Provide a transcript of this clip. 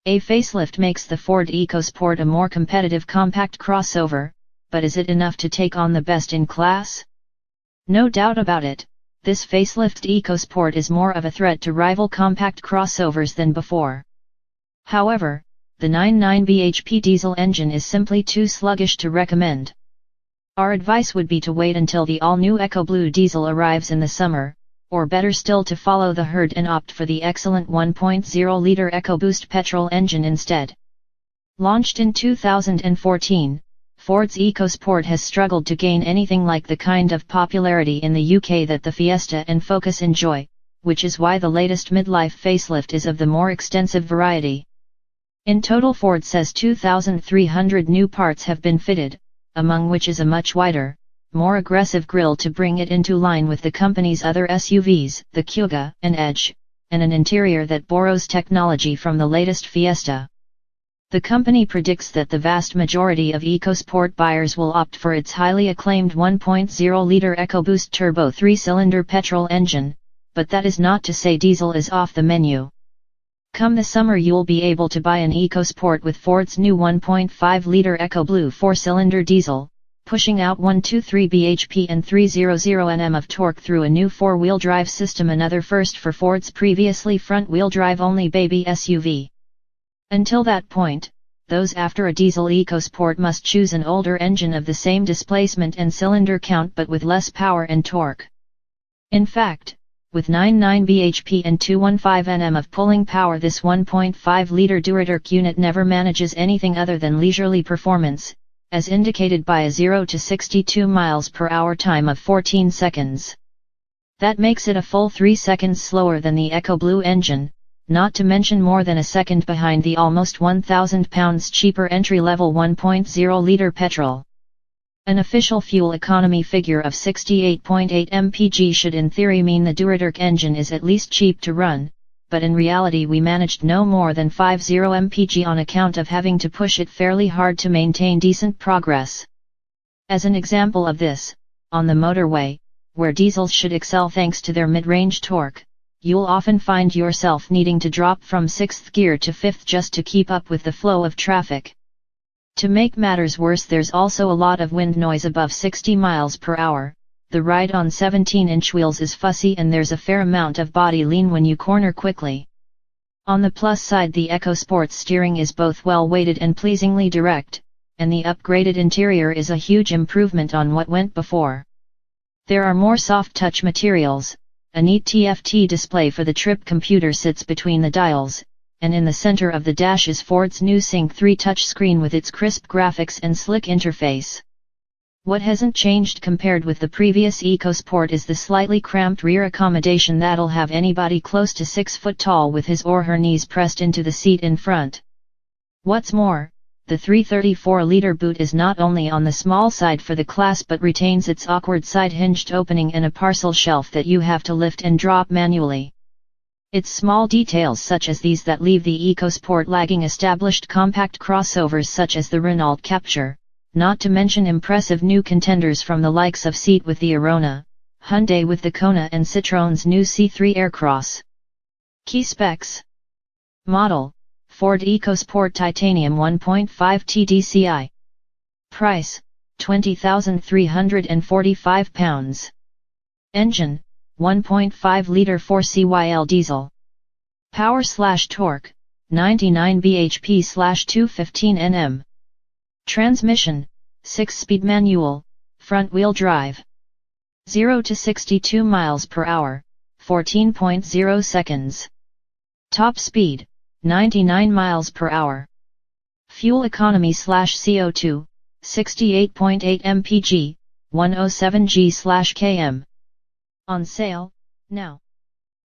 A facelift makes the Ford EcoSport a more competitive compact crossover, but is it enough to take on the best in class? No doubt about it, this facelifted EcoSport is more of a threat to rival compact crossovers than before. However, the 9.9 bhp diesel engine is simply too sluggish to recommend. Our advice would be to wait until the all-new EcoBlue diesel arrives in the summer, or better still to follow the herd and opt for the excellent 1.0-liter EcoBoost petrol engine instead. Launched in 2014, Ford's EcoSport has struggled to gain anything like the kind of popularity in the UK that the Fiesta and Focus enjoy, which is why the latest midlife facelift is of the more extensive variety. In total, Ford says 2,300 new parts have been fitted, among which is a much wider, more aggressive grille to bring it into line with the company's other SUVs, the Kuga and Edge, and an interior that borrows technology from the latest Fiesta. The company predicts that the vast majority of EcoSport buyers will opt for its highly acclaimed 1.0-liter EcoBoost turbo 3-cylinder petrol engine, but that is not to say diesel is off the menu. Come the summer, you'll be able to buy an EcoSport with Ford's new 1.5-liter EcoBlue 4-cylinder diesel, pushing out 123 bhp and 300 Nm of torque through a new four-wheel drive system, another first for Ford's previously front-wheel drive only baby SUV. Until that point, those after a diesel EcoSport must choose an older engine of the same displacement and cylinder count but with less power and torque. In fact, with 9.9 bhp and 215 Nm of pulling power, this 1.5-liter dual-turbo unit never manages anything other than leisurely performance, as indicated by a 0 to 62 miles per hour time of 14 seconds. That makes it a full 3 seconds slower than the EcoBlue engine, not to mention more than a second behind the almost £1,000 cheaper entry-level 1.0-liter petrol. An official fuel economy figure of 68.8 mpg should in theory mean the dual-turbo engine is at least cheap to run, but in reality we managed no more than 50 mpg on account of having to push it fairly hard to maintain decent progress. As an example of this, on the motorway, where diesels should excel thanks to their mid-range torque, you'll often find yourself needing to drop from 6th gear to 5th just to keep up with the flow of traffic. To make matters worse, there's also a lot of wind noise above 60 miles per hour, the ride on 17-inch wheels is fussy, and there's a fair amount of body lean when you corner quickly. On the plus side, the EcoSport's steering is both well-weighted and pleasingly direct, and the upgraded interior is a huge improvement on what went before. There are more soft-touch materials. A neat TFT display for the trip computer sits between the dials, and in the center of the dash is Ford's new Sync 3 touchscreen with its crisp graphics and slick interface. What hasn't changed compared with the previous EcoSport is the slightly cramped rear accommodation that'll have anybody close to 6 foot tall with his or her knees pressed into the seat in front. What's more, the 334-liter boot is not only on the small side for the class but retains its awkward side-hinged opening and a parcel shelf that you have to lift and drop manually. It's small details such as these that leave the EcoSport lagging established compact crossovers such as the Renault Captur, not to mention impressive new contenders from the likes of Seat with the Arona, Hyundai with the Kona, and Citroën's new C3 Aircross. Key specs. Model: Ford EcoSport Titanium 1.5 TDCi. Price: £20,345. Engine: 1.5-liter 4CYL diesel. Power/torque: 99 bhp/215 Nm. Transmission: 6-speed manual, front-wheel drive. 0 to 62 miles per hour, 14.0 seconds. Top speed: 99 miles per hour. Fuel economy/CO2, 68.8 mpg, 107 g/km. On sale, now.